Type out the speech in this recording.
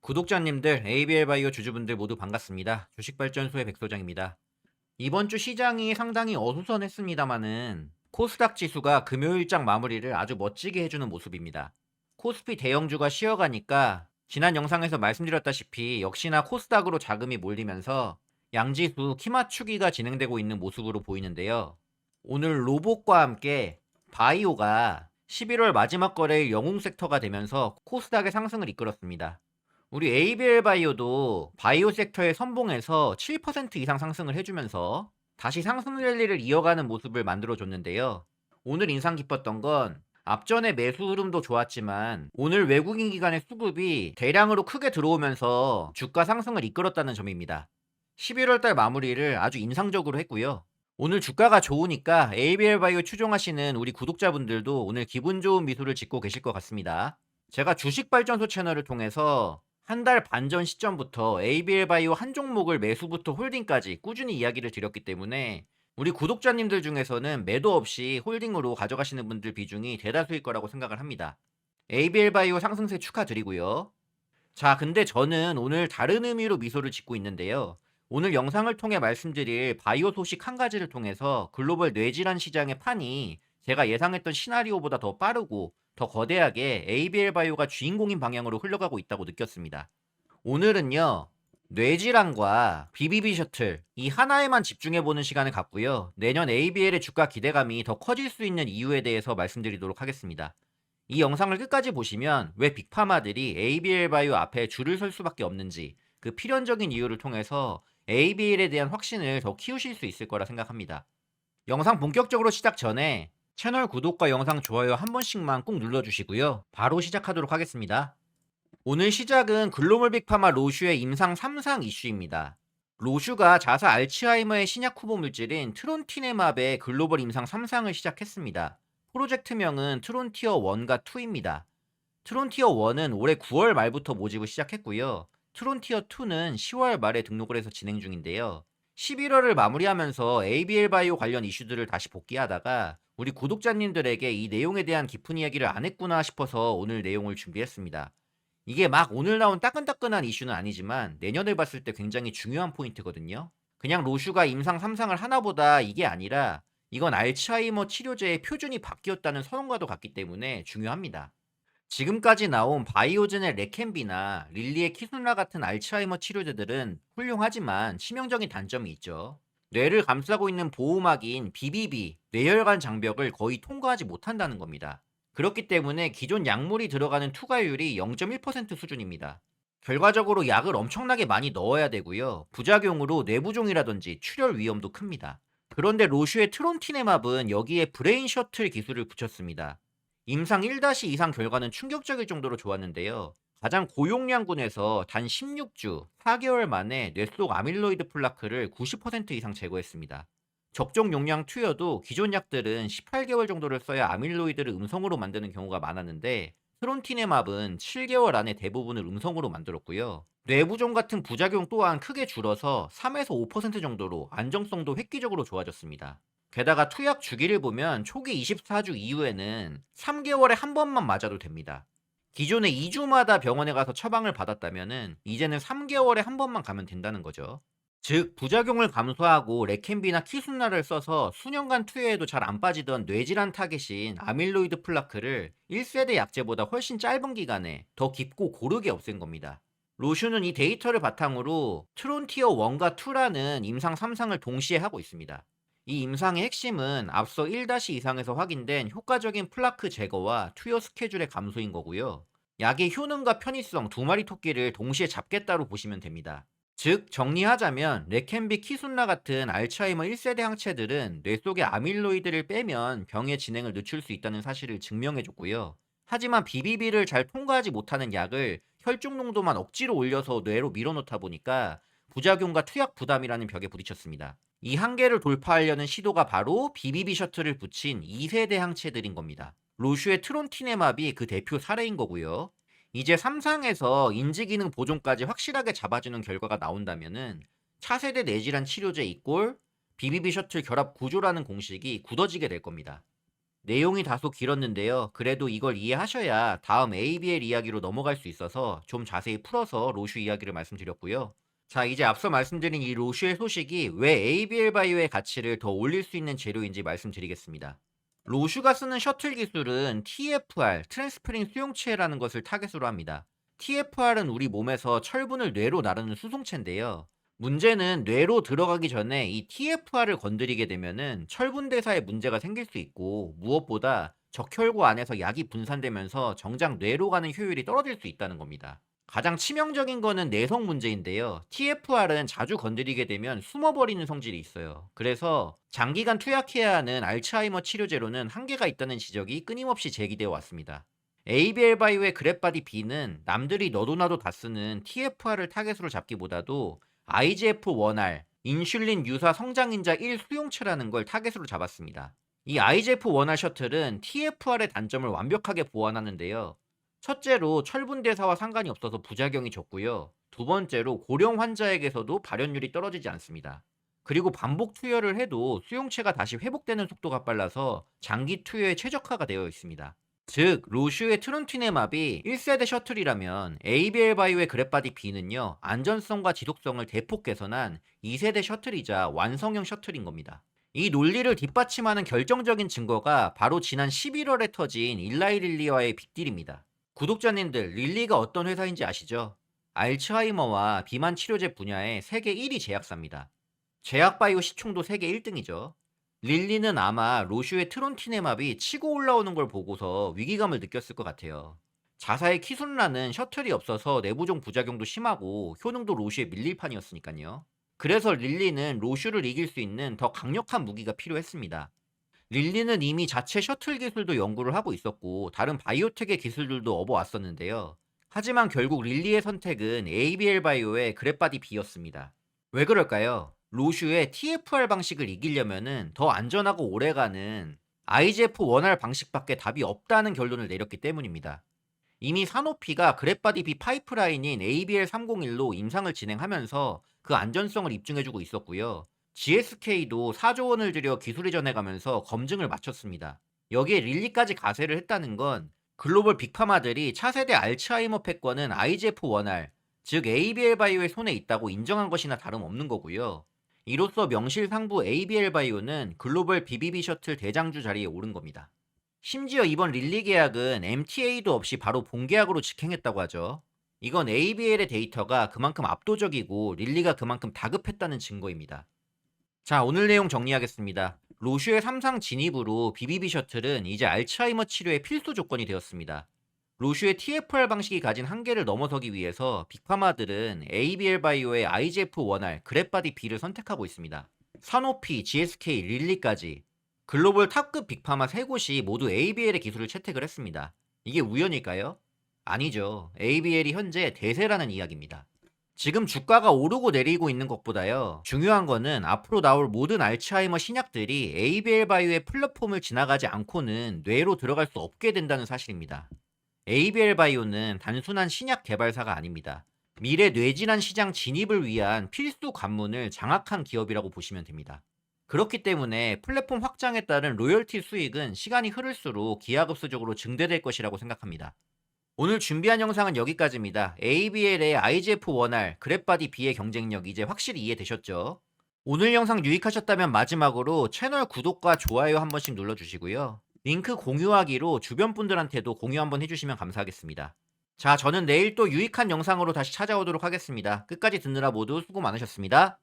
구독자님들, ABL바이오 주주분들 모두 반갑습니다. 주식발전소의 백소장입니다. 이번 주 시장이 상당히 어수선했습니다만은 코스닥 지수가 금요일장 마무리를 아주 멋지게 해주는 모습입니다. 코스피 대형주가 쉬어가니까 지난 영상에서 말씀드렸다시피 역시나 코스닥으로 자금이 몰리면서 양지수 키 맞추기가 진행되고 있는 모습으로 보이는데요. 오늘 로봇과 함께 바이오가 11월 마지막 거래일 영웅 섹터가 되면서 코스닥의 상승을 이끌었습니다. 우리 ABL 바이오도 바이오 섹터의 선봉에서 7% 이상 상승을 해주면서 다시 상승 랠리를 이어가는 모습을 만들어줬는데요. 오늘 인상 깊었던 건 앞전의 매수 흐름도 좋았지만 오늘 외국인 기관의 수급이 대량으로 크게 들어오면서 주가 상승을 이끌었다는 점입니다. 11월 달 마무리를 아주 인상적으로 했고요. 오늘 주가가 좋으니까 ABL 바이오 추종하시는 우리 구독자분들도 오늘 기분 좋은 미소를 짓고 계실 것 같습니다. 제가 주식발전소 채널을 통해서 한 달 반 전 시점부터 ABL 바이오 한 종목을 매수부터 홀딩까지 꾸준히 이야기를 드렸기 때문에 우리 구독자님들 중에서는 매도 없이 홀딩으로 가져가시는 분들 비중이 대다수일 거라고 생각을 합니다. ABL 바이오 상승세 축하드리고요. 자, 근데 저는 오늘 다른 의미로 미소를 짓고 있는데요. 오늘 영상을 통해 말씀드릴 바이오 소식 한 가지를 통해서 글로벌 뇌질환 시장의 판이 제가 예상했던 시나리오보다 더 빠르고 더 거대하게 ABL 바이오가 주인공인 방향으로 흘러가고 있다고 느꼈습니다. 오늘은요, 뇌질환과 BBB 셔틀 이 하나에만 집중해보는 시간을 갖고요. 내년 ABL의 주가 기대감이 더 커질 수 있는 이유에 대해서 말씀드리도록 하겠습니다. 이 영상을 끝까지 보시면 왜 빅파마들이 ABL 바이오 앞에 줄을 설 수밖에 없는지 그 필연적인 이유를 통해서 ABL에 대한 확신을 더 키우실 수 있을 거라 생각합니다. 영상 본격적으로 시작 전에 채널 구독과 영상 좋아요 한 번씩만 꼭 눌러주시고요. 바로 시작하도록 하겠습니다. 오늘 시작은 글로벌 빅파마 로슈의 임상 3상 이슈입니다. 로슈가 자사 알츠하이머의 신약 후보 물질인 트론티네맙의 글로벌 임상 3상을 시작했습니다. 프로젝트명은 트론티어 1과 2입니다. 트론티어 1은 올해 9월 말부터 모집을 시작했고요. 트론티어 2는 10월 말에 등록을 해서 진행 중인데요. 11월을 마무리하면서 ABL 바이오 관련 이슈들을 다시 복귀하다가 우리 구독자님들에게 이 내용에 대한 깊은 이야기를 안 했구나 싶어서 오늘 내용을 준비했습니다. 이게 막 오늘 나온 따끈따끈한 이슈는 아니지만 내년을 봤을 때 굉장히 중요한 포인트거든요. 그냥 로슈가 임상 3상을 하나보다 이게 아니라 이건 알츠하이머 치료제의 표준이 바뀌었다는 선언과도 같기 때문에 중요합니다. 지금까지 나온 바이오젠의 레켐비나 릴리의 키순라 같은 알츠하이머 치료제들은 훌륭하지만 치명적인 단점이 있죠. 뇌를 감싸고 있는 보호막인 BBB, 뇌혈관 장벽을 거의 통과하지 못한다는 겁니다. 그렇기 때문에 기존 약물이 들어가는 투과율이 0.1% 수준입니다. 결과적으로 약을 엄청나게 많이 넣어야 되고요. 부작용으로 뇌부종이라든지 출혈 위험도 큽니다. 그런데 로슈의 트론티네맙은 여기에 브레인 셔틀 기술을 붙였습니다. 임상 1-이상 결과는 충격적일 정도로 좋았는데요. 가장 고용량군에서 단 16주, 4개월 만에 뇌 속 아밀로이드 플라크를 90% 이상 제거했습니다. 적정 용량 투여도 기존 약들은 18개월 정도를 써야 아밀로이드를 음성으로 만드는 경우가 많았는데 트론티네맙은 7개월 안에 대부분을 음성으로 만들었고요. 뇌부종 같은 부작용 또한 크게 줄어서 3에서 5% 정도로 안정성도 획기적으로 좋아졌습니다. 게다가 투약 주기를 보면 초기 24주 이후에는 3개월에 한 번만 맞아도 됩니다. 기존에 2주마다 병원에 가서 처방을 받았다면은 이제는 3개월에 한 번만 가면 된다는 거죠. 즉 부작용을 감소하고 레켐비나 키순라를 써서 수년간 투여해도 잘 안 빠지던 뇌질환 타겟인 아밀로이드 플라크를 1세대 약제보다 훨씬 짧은 기간에 더 깊고 고르게 없앤 겁니다. 로슈는 이 데이터를 바탕으로 트론티어 1과 2라는 임상 3상을 동시에 하고 있습니다. 이 임상의 핵심은 앞서 1-이상에서 확인된 효과적인 플라크 제거와 투여 스케줄의 감소인 거고요. 약의 효능과 편의성 두 마리 토끼를 동시에 잡겠다로 보시면 됩니다. 즉 정리하자면 레켐비 키순라 같은 알츠하이머 1세대 항체들은 뇌 속의 아밀로이드를 빼면 병의 진행을 늦출 수 있다는 사실을 증명해줬고요. 하지만 BBB를 잘 통과하지 못하는 약을 혈중 농도만 억지로 올려서 뇌로 밀어넣다 보니까 부작용과 투약 부담이라는 벽에 부딪혔습니다. 이 한계를 돌파하려는 시도가 바로 BBB 셔틀을 붙인 2세대 항체들인 겁니다. 로슈의 트론티네맙이 그 대표 사례인 거고요. 이제 3상에서 인지기능 보존까지 확실하게 잡아주는 결과가 나온다면은 차세대 뇌질환 치료제 이꼴 BBB 셔틀 결합 구조라는 공식이 굳어지게 될 겁니다. 내용이 다소 길었는데요. 그래도 이걸 이해하셔야 다음 ABL 이야기로 넘어갈 수 있어서 좀 자세히 풀어서 로슈 이야기를 말씀드렸고요. 자, 이제 앞서 말씀드린 이 로슈의 소식이 왜 ABL 바이오의 가치를 더 올릴 수 있는 재료인지 말씀드리겠습니다. 로슈가 쓰는 셔틀 기술은 TFR, 트랜스페린 수용체라는 것을 타겟으로 합니다. TFR은 우리 몸에서 철분을 뇌로 나르는 수송체인데요. 문제는 뇌로 들어가기 전에 이 TFR을 건드리게 되면은 철분 대사에 문제가 생길 수 있고, 무엇보다 적혈구 안에서 약이 분산되면서 정작 뇌로 가는 효율이 떨어질 수 있다는 겁니다. 가장 치명적인 거는 내성 문제인데요. TFR은 자주 건드리게 되면 숨어버리는 성질이 있어요. 그래서 장기간 투약해야 하는 알츠하이머 치료제로는 한계가 있다는 지적이 끊임없이 제기되어 왔습니다. ABL 바이오의 그랩바디 B는 남들이 너도 나도 다 쓰는 TFR을 타겟으로 잡기보다도 IGF-1R, 인슐린 유사 성장인자 1 수용체라는 걸 타겟으로 잡았습니다. 이 IGF-1R 셔틀은 TFR의 단점을 완벽하게 보완하는데요. 첫째로 철분 대사와 상관이 없어서 부작용이 적고요. 두 번째로 고령 환자에게서도 발현율이 떨어지지 않습니다. 그리고 반복 투여를 해도 수용체가 다시 회복되는 속도가 빨라서 장기 투여에 최적화가 되어 있습니다. 즉, 로슈의 트론티네맙이 1세대 셔틀이라면 ABL 바이오의 그랩바디 B는요, 안전성과 지속성을 대폭 개선한 2세대 셔틀이자 완성형 셔틀인 겁니다. 이 논리를 뒷받침하는 결정적인 증거가 바로 지난 11월에 터진 일라이 릴리와의 빅딜입니다. 구독자님들, 릴리가 어떤 회사인지 아시죠? 알츠하이머와 비만 치료제 분야의 세계 1위 제약사입니다. 제약바이오 시총도 세계 1등이죠. 릴리는 아마 로슈의 트론티네맙이 치고 올라오는 걸 보고서 위기감을 느꼈을 것 같아요. 자사의 키순라는 셔틀이 없어서 내부종 부작용도 심하고 효능도 로슈에 밀릴 판이었으니까요. 그래서 릴리는 로슈를 이길 수 있는 더 강력한 무기가 필요했습니다. 릴리는 이미 자체 셔틀 기술도 연구를 하고 있었고 다른 바이오텍의 기술들도 업어왔었는데요. 하지만 결국 릴리의 선택은 ABL 바이오의 그랩바디 B였습니다. 왜 그럴까요? 로슈의 TFR 방식을 이기려면은 더 안전하고 오래가는 IGF-1R 방식밖에 답이 없다는 결론을 내렸기 때문입니다. 이미 사노피가 그랩바디 B 파이프라인인 ABL301로 임상을 진행하면서 그 안전성을 입증해주고 있었고요. GSK도 4조 원을 들여 기술 이전해가면서 검증을 마쳤습니다. 여기에 릴리까지 가세를 했다는 건 글로벌 빅파마들이 차세대 알츠하이머 패권은 IGF-1R, 즉 ABL 바이오의 손에 있다고 인정한 것이나 다름없는 거고요. 이로써 명실상부 ABL 바이오는 글로벌 BBB 셔틀 대장주 자리에 오른 겁니다. 심지어 이번 릴리 계약은 MTA도 없이 바로 본계약으로 직행했다고 하죠. 이건 ABL의 데이터가 그만큼 압도적이고 릴리가 그만큼 다급했다는 증거입니다. 자, 오늘 내용 정리하겠습니다. 로슈의 3상 진입으로 BBB 셔틀은 이제 알츠하이머 치료의 필수 조건이 되었습니다. 로슈의 TFR 방식이 가진 한계를 넘어서기 위해서 빅파마들은 ABL 바이오의 IGF-1R, 그랩바디 B를 선택하고 있습니다. 사노피, GSK, 릴리까지 글로벌 탑급 빅파마 3곳이 모두 ABL의 기술을 채택을 했습니다. 이게 우연일까요? 아니죠. ABL이 현재 대세라는 이야기입니다. 지금 주가가 오르고 내리고 있는 것보다요, 중요한 거는 앞으로 나올 모든 알츠하이머 신약들이 ABL 바이오의 플랫폼을 지나가지 않고는 뇌로 들어갈 수 없게 된다는 사실입니다. ABL 바이오는 단순한 신약 개발사가 아닙니다. 미래 뇌질환 시장 진입을 위한 필수 관문을 장악한 기업이라고 보시면 됩니다. 그렇기 때문에 플랫폼 확장에 따른 로열티 수익은 시간이 흐를수록 기하급수적으로 증대될 것이라고 생각합니다. 오늘 준비한 영상은 여기까지입니다. ABL의 IGF-1R, 그랩바디 B의 경쟁력 이제 확실히 이해되셨죠? 오늘 영상 유익하셨다면 마지막으로 채널 구독과 좋아요 한 번씩 눌러주시고요. 링크 공유하기로 주변 분들한테도 공유 한번 해주시면 감사하겠습니다. 자, 저는 내일 또 유익한 영상으로 다시 찾아오도록 하겠습니다. 끝까지 듣느라 모두 수고 많으셨습니다.